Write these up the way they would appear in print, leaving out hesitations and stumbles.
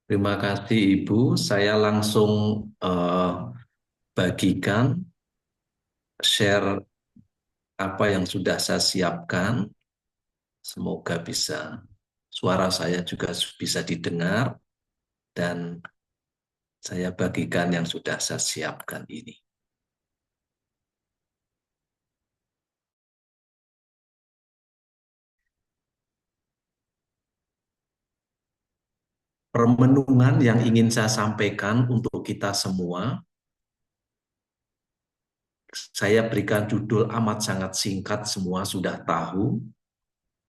Terima kasih Ibu. Saya langsung bagikan, share apa yang sudah saya siapkan. Semoga suara saya juga bisa didengar dan saya bagikan yang sudah saya siapkan ini. Permenungan yang ingin saya sampaikan untuk kita semua, saya berikan judul amat sangat singkat, semua sudah tahu.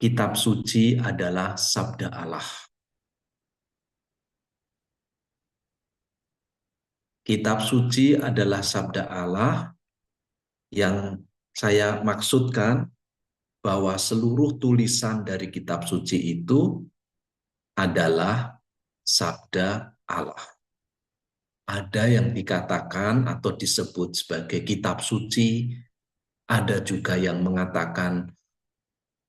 Kitab suci adalah sabda Allah. Kitab suci adalah sabda Allah yang saya maksudkan bahwa seluruh tulisan dari kitab suci itu adalah sabda Allah. Ada yang dikatakan atau disebut sebagai kitab suci, ada juga yang mengatakan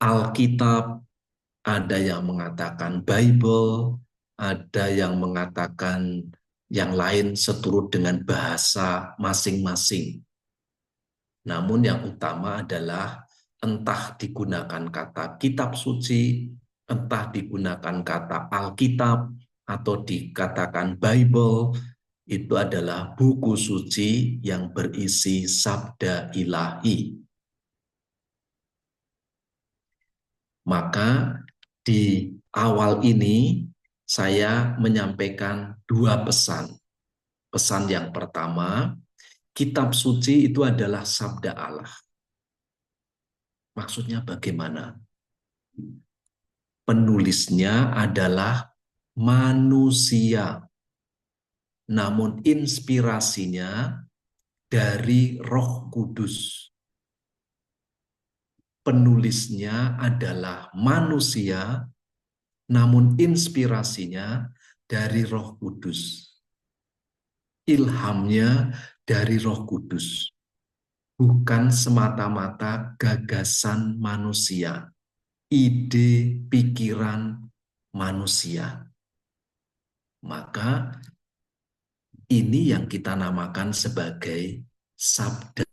Alkitab, ada yang mengatakan Bible, ada yang mengatakan yang lain seturut dengan bahasa masing-masing. Namun yang utama adalah entah digunakan kata kitab suci, entah digunakan kata Alkitab, atau dikatakan Bible, itu adalah buku suci yang berisi sabda ilahi. Maka di awal ini saya menyampaikan dua pesan. Pesan yang pertama, kitab suci itu adalah sabda Allah. Maksudnya bagaimana? Penulisnya adalah manusia, namun inspirasinya dari Roh Kudus. Penulisnya adalah manusia, namun inspirasinya dari Roh Kudus. Ilhamnya dari Roh Kudus, bukan semata-mata gagasan manusia, ide, pikiran manusia. Maka ini yang kita namakan sebagai sabda.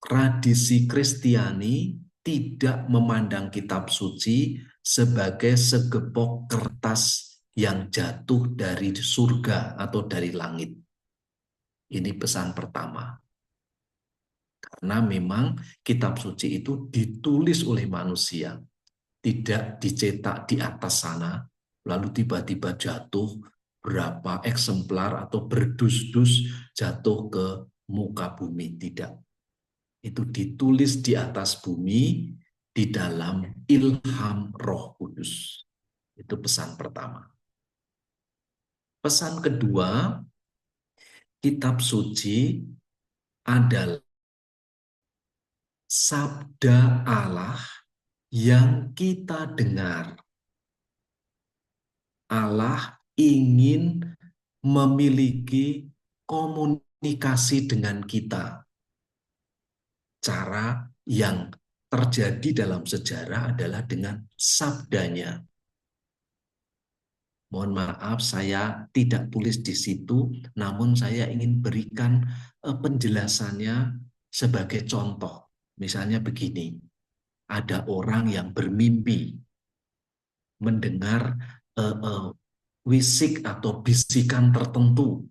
Tradisi Kristiani tidak memandang kitab suci sebagai segepok kertas yang jatuh dari surga atau dari langit. Ini pesan pertama. Karena memang kitab suci itu ditulis oleh manusia, tidak dicetak di atas sana, lalu tiba-tiba jatuh berapa eksemplar atau berdus-dus jatuh ke muka bumi. Tidak. Itu ditulis di atas bumi di dalam ilham Roh Kudus. Itu pesan pertama. Pesan kedua, kitab suci adalah sabda Allah yang kita dengar. Allah ingin memiliki komunikasi dengan kita. Cara yang terjadi dalam sejarah adalah dengan sabdanya. Mohon maaf, saya tidak tulis di situ, namun saya ingin berikan penjelasannya sebagai contoh. Misalnya begini, ada orang yang bermimpi mendengar wisik atau bisikan tertentu.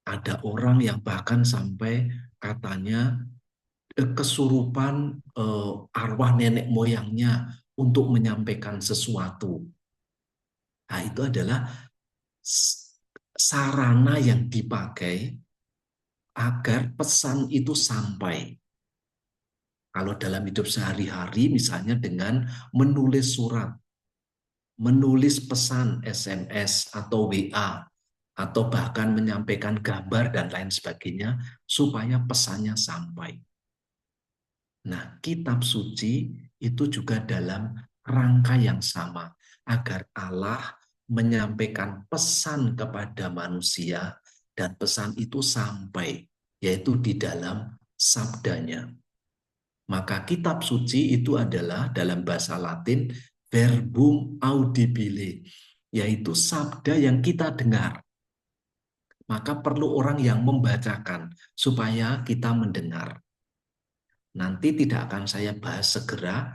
Ada orang yang bahkan sampai katanya kesurupan arwah nenek moyangnya untuk menyampaikan sesuatu. Nah, itu adalah sarana yang dipakai agar pesan itu sampai. Kalau dalam hidup sehari-hari, misalnya dengan menulis surat, menulis pesan SMS atau WA, atau bahkan menyampaikan gambar dan lain sebagainya, supaya pesannya sampai. Nah, kitab suci itu juga dalam rangka yang sama, agar Allah menyampaikan pesan kepada manusia, dan pesan itu sampai, yaitu di dalam sabdanya. Maka kitab suci itu adalah dalam bahasa Latin verbum audibile, yaitu sabda yang kita dengar. Maka perlu orang yang membacakan supaya kita mendengar. Nanti tidak akan saya bahas segera,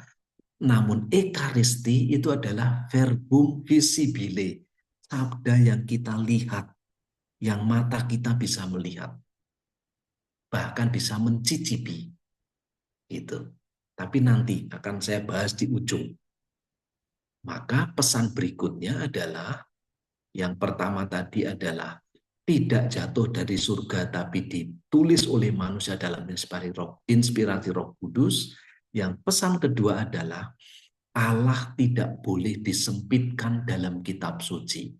namun ekaristi itu adalah verbum visibile, sabda yang kita lihat, yang mata kita bisa melihat, bahkan bisa mencicipi. Itu. Tapi nanti akan saya bahas di ujung. Maka pesan berikutnya adalah, yang pertama tadi adalah tidak jatuh dari surga tapi ditulis oleh manusia dalam inspirasi Roh Kudus. Yang pesan kedua adalah Allah tidak boleh disempitkan dalam kitab suci.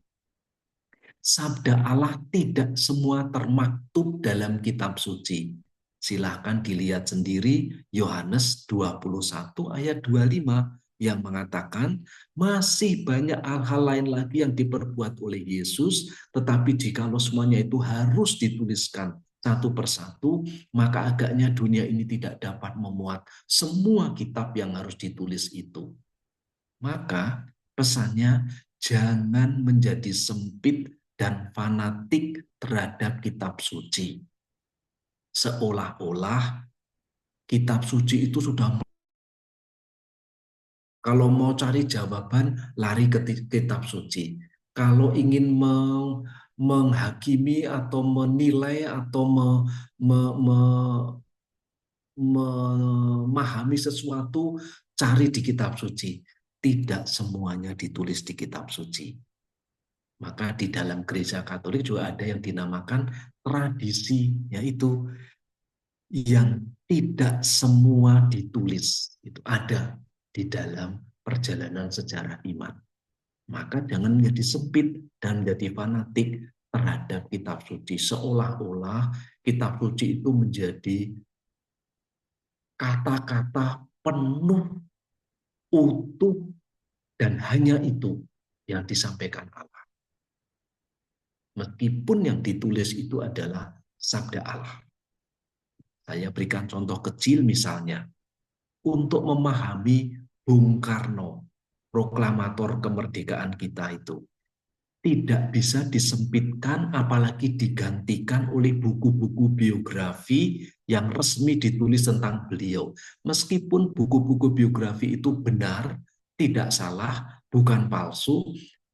Sabda Allah tidak semua termaktub dalam kitab suci. Silahkan dilihat sendiri Yohanes 21 ayat 25 yang mengatakan masih banyak hal-hal lain lagi yang diperbuat oleh Yesus, tetapi jikalau semuanya itu harus dituliskan satu persatu, maka agaknya dunia ini tidak dapat memuat semua kitab yang harus ditulis itu. Maka pesannya jangan menjadi sempit dan fanatik terhadap kitab suci. Seolah-olah kitab suci itu sudah, kalau mau cari jawaban lari ke kitab suci. Kalau ingin menghakimi atau menilai atau memahami sesuatu, cari di kitab suci. Tidak semuanya ditulis di kitab suci. Maka di dalam gereja Katolik juga ada yang dinamakan tradisi, yaitu yang tidak semua ditulis. Itu ada di dalam perjalanan sejarah iman. Maka jangan menjadi sempit dan menjadi fanatik terhadap kitab suci. Seolah-olah kitab suci itu menjadi kata-kata penuh, utuh, dan hanya itu yang disampaikan Allah. Meskipun yang ditulis itu adalah sabda Allah. Saya berikan contoh kecil misalnya, untuk memahami Bung Karno, proklamator kemerdekaan kita itu, tidak bisa disempitkan apalagi digantikan oleh buku-buku biografi yang resmi ditulis tentang beliau. Meskipun buku-buku biografi itu benar, tidak salah, bukan palsu,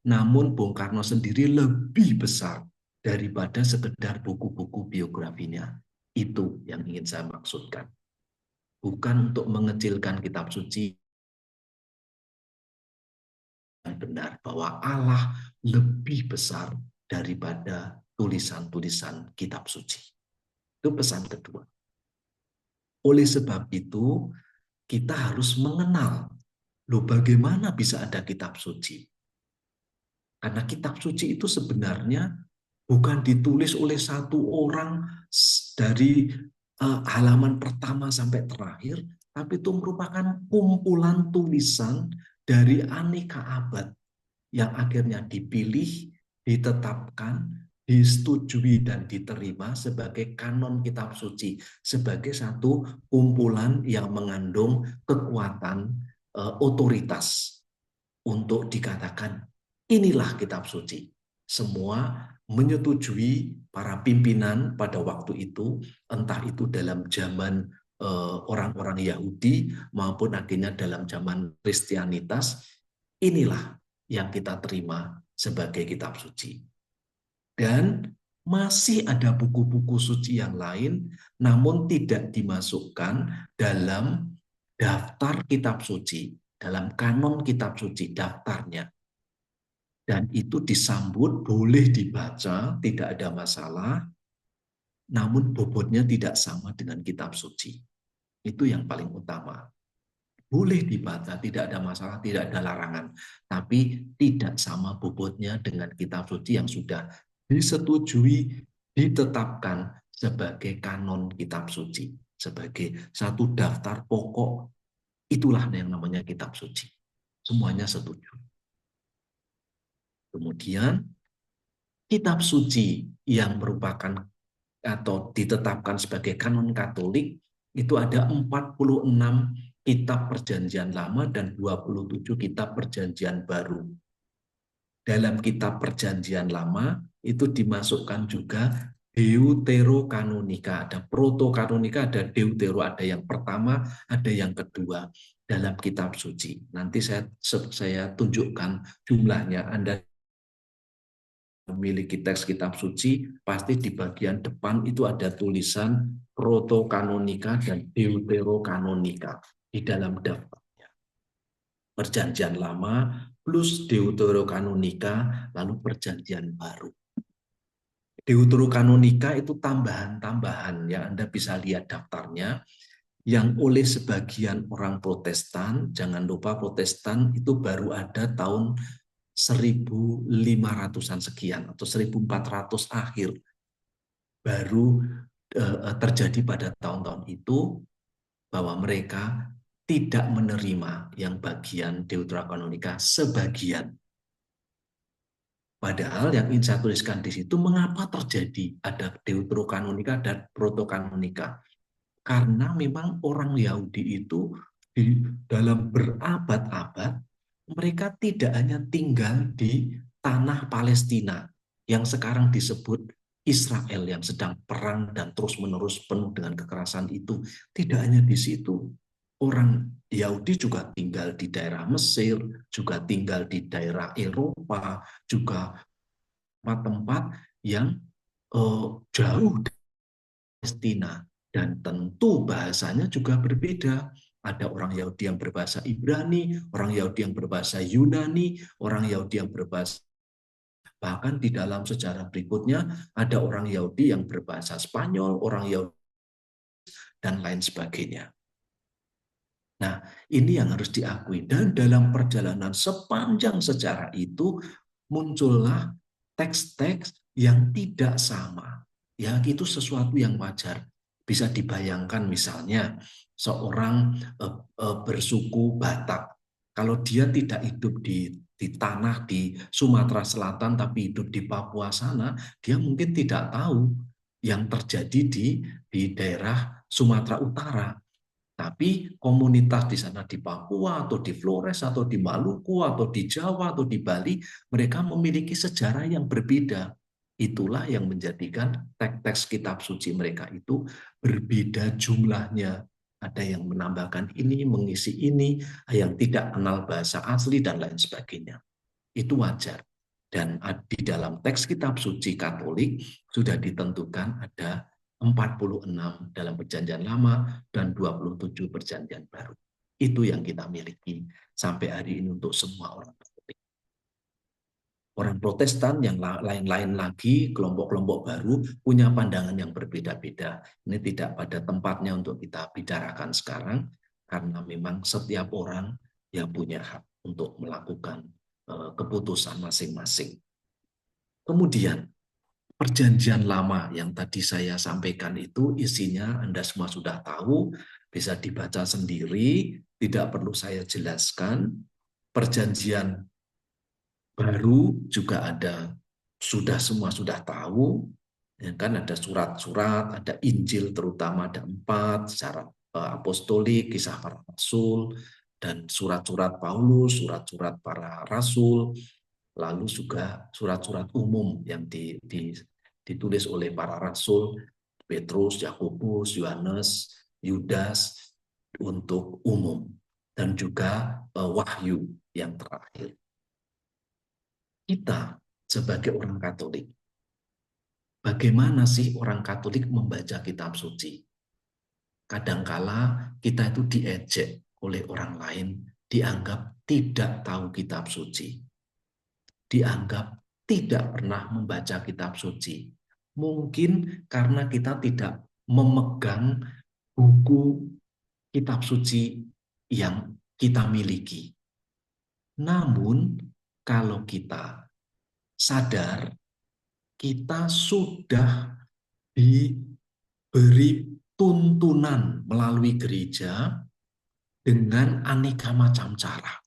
namun Bung Karno sendiri lebih besar daripada sekedar buku-buku biografinya. Itu yang ingin saya maksudkan. Bukan untuk mengecilkan kitab suci, yang benar bahwa Allah lebih besar daripada tulisan-tulisan kitab suci. Itu pesan kedua. Oleh sebab itu, kita harus mengenal, loh bagaimana bisa ada kitab suci? Karena kitab suci itu sebenarnya bukan ditulis oleh satu orang dari halaman pertama sampai terakhir, tapi itu merupakan kumpulan tulisan dari aneka abad yang akhirnya dipilih, ditetapkan, disetujui, dan diterima sebagai kanon kitab suci, sebagai satu kumpulan yang mengandung kekuatan otoritas untuk dikatakan inilah kitab suci. Semua menyetujui, para pimpinan pada waktu itu, entah itu dalam zaman orang-orang Yahudi maupun akhirnya dalam zaman Kristianitas, inilah yang kita terima sebagai kitab suci. Dan masih ada buku-buku suci yang lain, namun tidak dimasukkan dalam daftar kitab suci, dalam kanon kitab suci, daftarnya. Dan itu disambut, boleh dibaca, tidak ada masalah, namun bobotnya tidak sama dengan kitab suci. Itu yang paling utama. Boleh dibaca, tidak ada masalah, tidak ada larangan. Tapi tidak sama bobotnya dengan kitab suci yang sudah disetujui, ditetapkan sebagai kanon kitab suci. Sebagai satu daftar pokok, itulah yang namanya kitab suci. Semuanya setuju. Kemudian, kitab suci yang merupakan atau ditetapkan sebagai kanon Katolik, itu ada 46 kitab Perjanjian Lama dan 27 kitab Perjanjian Baru. Dalam kitab Perjanjian Lama itu dimasukkan juga Deuterokanonika, ada Protokanonika, ada Deutero, ada yang pertama, ada yang kedua dalam kitab suci. Nanti saya tunjukkan jumlahnya. Anda memiliki teks kitab suci, pasti di bagian depan itu ada tulisan Protokanonika dan Deuterokanonika di dalam daftarnya. Perjanjian Lama plus Deuterokanonika, lalu Perjanjian Baru. Deuterokanonika itu tambahan-tambahan yang Anda bisa lihat daftarnya, yang oleh sebagian orang Protestan, jangan lupa Protestan itu baru ada tahun 1500-an sekian atau 1400 akhir, baru terjadi pada tahun-tahun itu bahwa mereka tidak menerima yang bagian Deuterokanonika sebagian. Padahal yang ingin saya tuliskan di situ, mengapa terjadi ada Deuterokanonika dan Protokanonika? Karena memang orang Yahudi itu di dalam berabad-abad, mereka tidak hanya tinggal di tanah Palestina yang sekarang disebut Israel, yang sedang perang dan terus-menerus penuh dengan kekerasan itu. Tidak hanya di situ. Orang Yahudi juga tinggal di daerah Mesir, juga tinggal di daerah Eropa, juga tempat-tempat yang jauh dari Palestina, dan tentu bahasanya juga berbeda. Ada orang Yahudi yang berbahasa Ibrani, orang Yahudi yang berbahasa Yunani, orang Yahudi yang berbahasa, bahkan di dalam sejarah berikutnya ada orang Yahudi yang berbahasa Spanyol, orang Yahudi dan lain sebagainya. Nah, ini yang harus diakui. Dan dalam perjalanan sepanjang sejarah itu muncullah teks-teks yang tidak sama. Ya, itu sesuatu yang wajar. Bisa dibayangkan misalnya seorang bersuku Batak. Kalau dia tidak hidup di tanah di Sumatera Selatan tapi hidup di Papua sana, dia mungkin tidak tahu yang terjadi di daerah Sumatera Utara. Tapi komunitas di sana di Papua atau di Flores atau di Maluku atau di Jawa atau di Bali, mereka memiliki sejarah yang berbeda. Itulah yang menjadikan teks-teks kitab suci mereka itu berbeda jumlahnya. Ada yang menambahkan ini, mengisi ini, yang tidak kenal bahasa asli dan lain sebagainya. Itu wajar. Dan di dalam teks kitab suci Katolik sudah ditentukan ada 46 dalam Perjanjian Lama dan 27 Perjanjian Baru. Itu yang kita miliki sampai hari ini untuk semua orang Katolik. Orang Protestan yang lain-lain lagi, kelompok-kelompok baru punya pandangan yang berbeda-beda. Ini tidak pada tempatnya untuk kita bicarakan sekarang, karena memang setiap orang yang punya hak untuk melakukan keputusan masing-masing. Kemudian, Perjanjian Lama yang tadi saya sampaikan itu isinya Anda semua sudah tahu, bisa dibaca sendiri, tidak perlu saya jelaskan. Perjanjian Baru juga ada, semua sudah tahu, ya kan, ada surat-surat, ada Injil terutama ada 4, secara apostolik, kisah para rasul, dan surat-surat Paulus, surat-surat para rasul, lalu juga surat-surat umum yang ditulis oleh para rasul, Petrus, Yakobus, Yohanes, Yudas untuk umum, dan juga Wahyu yang terakhir. Kita sebagai orang Katolik, bagaimana sih orang Katolik membaca kitab suci? Kadangkala kita itu diejek oleh orang lain, dianggap tidak tahu kitab suci, dianggap tidak pernah membaca kitab suci. Mungkin karena kita tidak memegang buku kitab suci yang kita miliki. Namun, kalau kita sadar, kita sudah diberi tuntunan melalui gereja dengan aneka macam cara.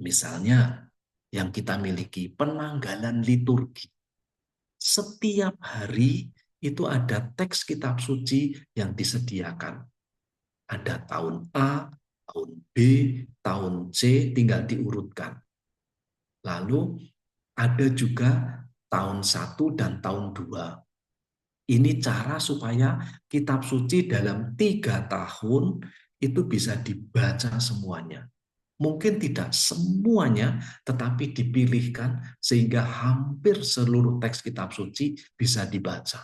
Misalnya, yang kita miliki penanggalan liturgi. Setiap hari itu ada teks kitab suci yang disediakan. Ada tahun A, tahun B, tahun C, tinggal diurutkan. Lalu ada juga tahun 1 dan tahun 2. Ini cara supaya kitab suci dalam 3 tahun itu bisa dibaca semuanya. Mungkin tidak semuanya, tetapi dipilihkan sehingga hampir seluruh teks kitab suci bisa dibaca.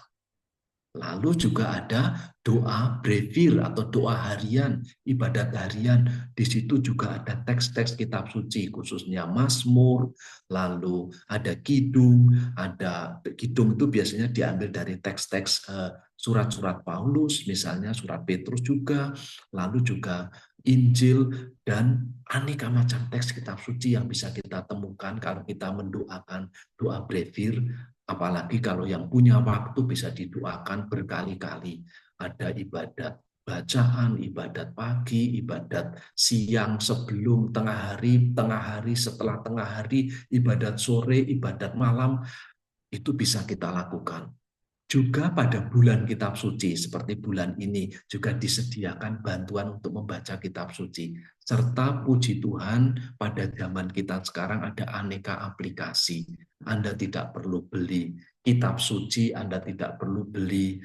Lalu juga ada doa brevir atau doa harian, ibadat harian. Di situ juga ada teks-teks kitab suci, khususnya Mazmur, lalu ada kidung. Ada kidung itu biasanya diambil dari teks-teks surat-surat Paulus, misalnya surat Petrus juga, lalu juga Injil, dan aneka macam teks kitab suci yang bisa kita temukan kalau kita mendoakan doa brevir. Apalagi kalau yang punya waktu bisa didoakan berkali-kali. Ada ibadat bacaan, ibadat pagi, ibadat siang sebelum tengah hari setelah tengah hari, ibadat sore, ibadat malam, itu bisa kita lakukan. Juga pada bulan kitab suci, seperti bulan ini, juga disediakan bantuan untuk membaca kitab suci. Serta puji Tuhan, pada zaman kita sekarang ada aneka aplikasi. Anda tidak perlu beli kitab suci, Anda tidak perlu beli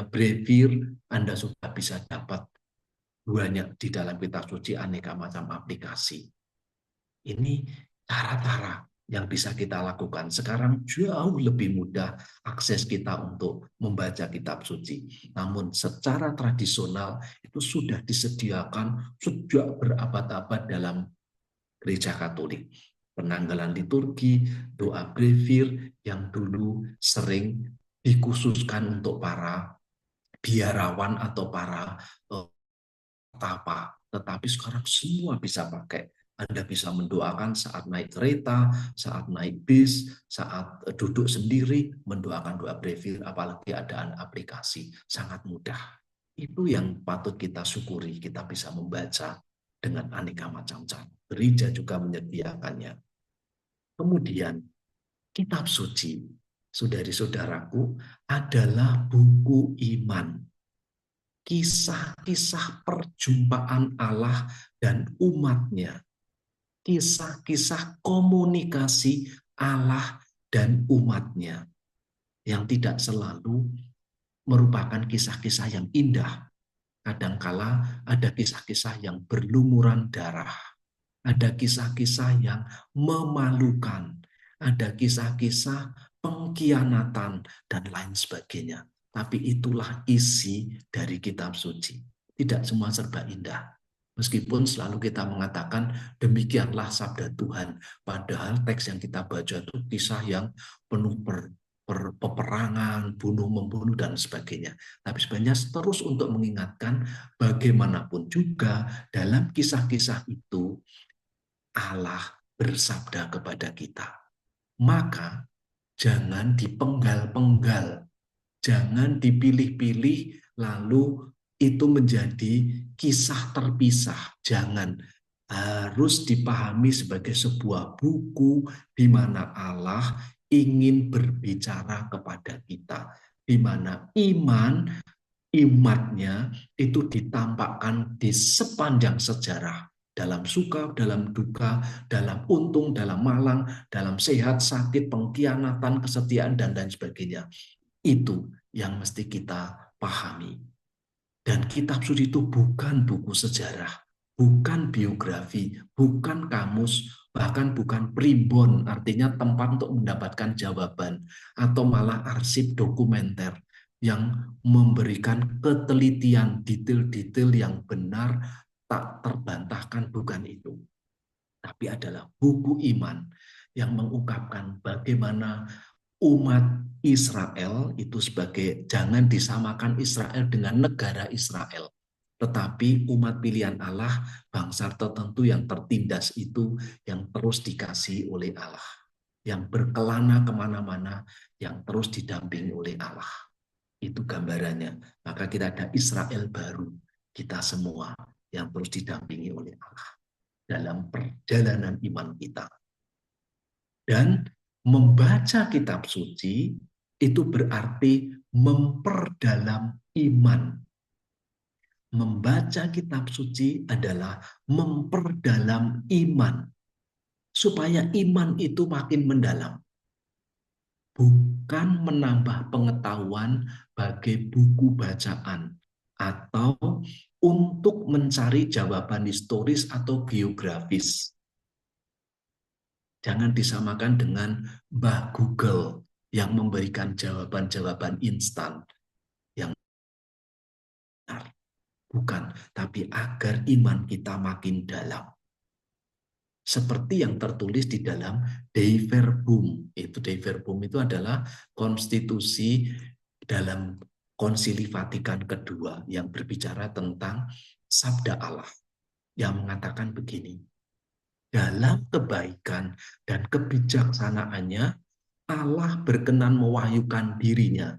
brevir, Anda sudah bisa dapat banyak di dalam kitab suci aneka macam aplikasi. Ini cara-cara yang bisa kita lakukan. Sekarang jauh lebih mudah akses kita untuk membaca kitab suci. Namun secara tradisional itu sudah disediakan sejak berabad-abad dalam gereja Katolik. Penanggalan liturgi, doa brevir yang dulu sering dikhususkan untuk para biarawan atau para tapa, tetapi sekarang semua bisa pakai. Anda bisa mendoakan saat naik kereta, saat naik bis, saat duduk sendiri, mendoakan doa brevir, apalagi adaan aplikasi. Sangat mudah. Itu yang patut kita syukuri, kita bisa membaca dengan aneka macam cara. Gereja juga menyediakannya. Kemudian, kitab suci, saudari-saudaraku, adalah buku iman. Kisah-kisah perjumpaan Allah dan umatnya, kisah-kisah komunikasi Allah dan umatnya, yang tidak selalu merupakan kisah-kisah yang indah. Kadangkala ada kisah-kisah yang berlumuran darah, ada kisah-kisah yang memalukan, ada kisah-kisah pengkhianatan, dan lain sebagainya. Tapi itulah isi dari kitab suci. Tidak semua serba indah. Meskipun selalu kita mengatakan demikianlah sabda Tuhan. Padahal teks yang kita baca itu kisah yang penuh peperangan, bunuh-membunuh, dan sebagainya. Tapi sebenarnya terus untuk mengingatkan bagaimanapun juga dalam kisah-kisah itu Allah bersabda kepada kita. Maka jangan dipenggal-penggal, jangan dipilih-pilih lalu itu menjadi kisah terpisah. Jangan, harus dipahami sebagai sebuah buku di mana Allah ingin berbicara kepada kita, di mana imannya itu ditampakkan di sepanjang sejarah, dalam suka, dalam duka, dalam untung, dalam malang, dalam sehat, sakit, pengkhianatan, kesetiaan, dan lain sebagainya. Itu yang mesti kita pahami. Dan kitab suci itu bukan buku sejarah, bukan biografi, bukan kamus, bahkan bukan primbon, artinya tempat untuk mendapatkan jawaban, atau malah arsip dokumenter yang memberikan ketelitian, detail-detail yang benar, tak terbantahkan, bukan itu. Tapi adalah buku iman yang mengungkapkan bagaimana umat Israel itu sebagai, jangan disamakan Israel dengan negara Israel, tetapi umat pilihan Allah, bangsa tertentu yang tertindas itu, yang terus dikasihi oleh Allah, yang berkelana kemana-mana, yang terus didampingi oleh Allah. Itu gambarannya. Maka kita ada Israel baru, kita semua yang terus didampingi oleh Allah dalam perjalanan iman kita. Dan membaca kitab suci itu berarti memperdalam iman. Membaca kitab suci adalah memperdalam iman, supaya iman itu makin mendalam. Bukan menambah pengetahuan bagai buku bacaan, atau untuk mencari jawaban historis atau geografis. Jangan disamakan dengan Mbah Google yang memberikan jawaban-jawaban instan yang benar. Bukan, tapi agar iman kita makin dalam. Seperti yang tertulis di dalam Dei Verbum. Dei Verbum itu adalah konstitusi dalam Konsili Vatikan kedua yang berbicara tentang sabda Allah, yang mengatakan begini: dalam kebaikan dan kebijaksanaannya Allah berkenan mewahyukan dirinya,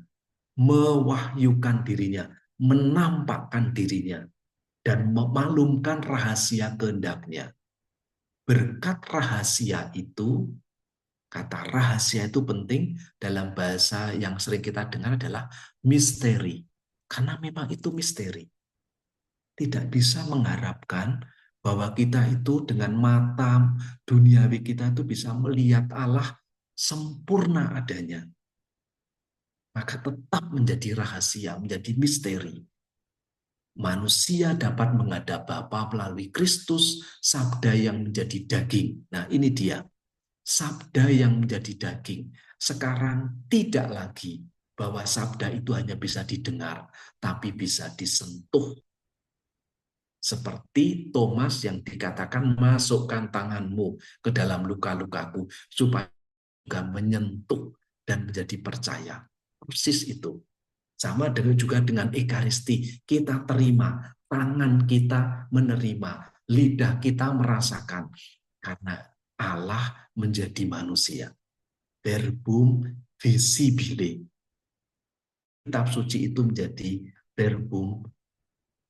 menampakkan dirinya, dan memaklumkan rahasia kehendaknya. Berkat rahasia itu, kata rahasia itu penting dalam bahasa yang sering kita dengar adalah misteri. Karena memang itu misteri. Tidak bisa mengharapkan bahwa kita itu dengan mata duniawi kita itu bisa melihat Allah sempurna adanya. Maka tetap menjadi rahasia, menjadi misteri. Manusia dapat menghadap Bapa melalui Kristus, sabda yang menjadi daging. Nah, ini dia. Sabda yang menjadi daging. Sekarang tidak lagi bahwa sabda itu hanya bisa didengar, tapi bisa disentuh. Seperti Thomas yang dikatakan, masukkan tanganmu ke dalam luka-lukaku, supaya juga menyentuh dan menjadi percaya. Persis itu. Sama dengan juga dengan Ekaristi, kita terima, tangan kita menerima, lidah kita merasakan, karena Allah menjadi manusia. Verbum visibile. Kitab suci itu menjadi verbum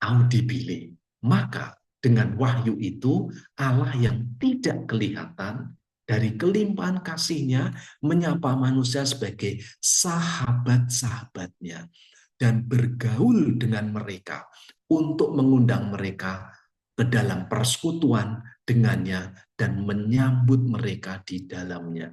audibile. Maka dengan wahyu itu, Allah yang tidak kelihatan dari kelimpahan kasihnya menyapa manusia sebagai sahabat-sahabatnya dan bergaul dengan mereka untuk mengundang mereka ke dalam persekutuan dengannya dan menyambut mereka di dalamnya.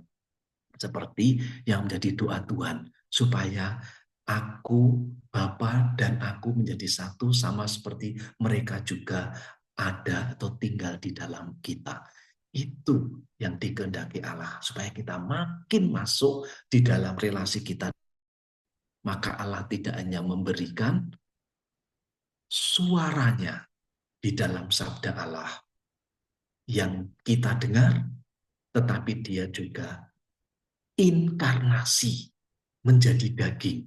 Seperti yang menjadi doa Tuhan, supaya aku, Bapa, dan aku menjadi satu sama seperti mereka juga ada atau tinggal di dalam kita. Itu yang dikehendaki Allah, supaya kita makin masuk di dalam relasi kita. Maka Allah tidak hanya memberikan suaranya di dalam sabda Allah yang kita dengar, tetapi dia juga inkarnasi menjadi daging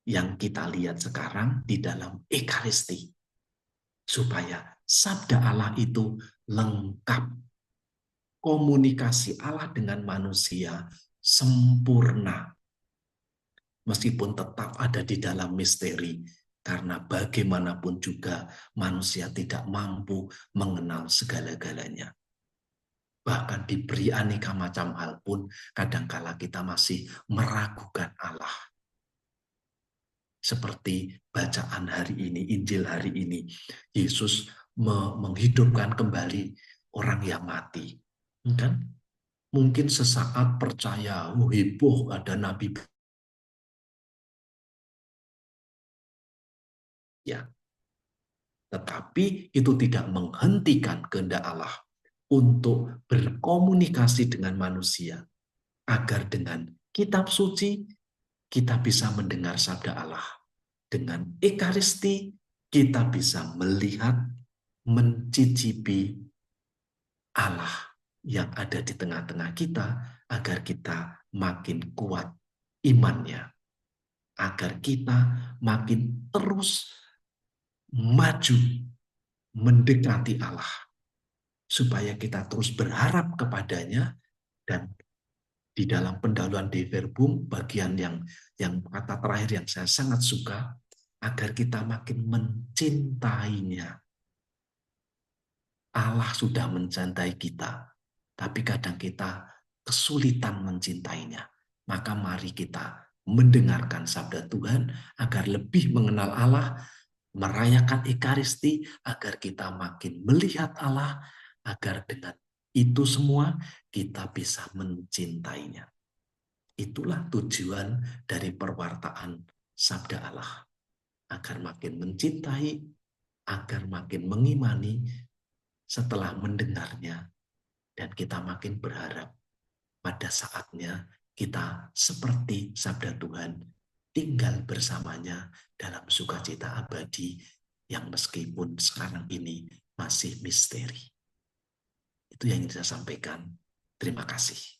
yang kita lihat sekarang di dalam Ekaristi. Supaya sabda Allah itu lengkap. Komunikasi Allah dengan manusia sempurna. Meskipun tetap ada di dalam misteri. Karena bagaimanapun juga manusia tidak mampu mengenal segala-galanya. Bahkan diberi aneka macam hal pun kadangkala kita masih meragukan Allah. Seperti bacaan hari ini, Injil hari ini. Yesus menghidupkan kembali orang yang mati. Kan? Mungkin sesaat percaya, heboh ada nabi. Ya. Tetapi itu tidak menghentikan kehendak Allah untuk berkomunikasi dengan manusia. Agar dengan kitab suci, kita bisa mendengar sabda Allah. Dengan Ekaristi, kita bisa melihat, mencicipi Allah yang ada di tengah-tengah kita, agar kita makin kuat imannya. Agar kita makin terus maju mendekati Allah. Supaya kita terus berharap kepadanya, dan di dalam pendahuluan Dei Verbum, bagian yang kata terakhir yang saya sangat suka, agar kita makin mencintainya. Allah sudah mencintai kita, tapi kadang kita kesulitan mencintainya. Maka mari kita mendengarkan sabda Tuhan agar lebih mengenal Allah, merayakan Ekaristi agar kita makin melihat Allah, agar dengan itu semua kita bisa mencintainya. Itulah tujuan dari perwartaan Sabda Allah, agar makin mencintai, agar makin mengimani setelah mendengarnya, dan kita makin berharap pada saatnya kita seperti sabda Tuhan, tinggal bersamanya dalam sukacita abadi yang meskipun sekarang ini masih misteri. Itu yang ingin saya sampaikan. Terima kasih.